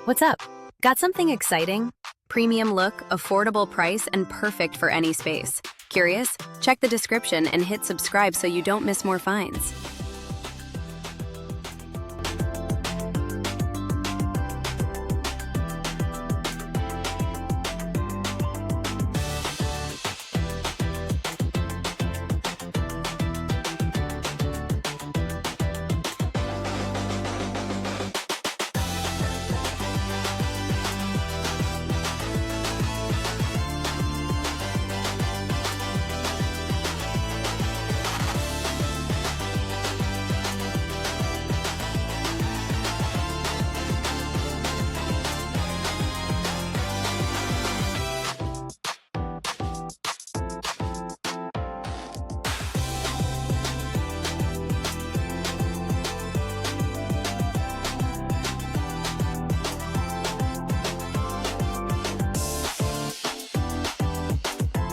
What's up? Got something exciting? Premium look, affordable price, and perfect for any space. Curious? Check the description and hit subscribe so you don't miss more finds.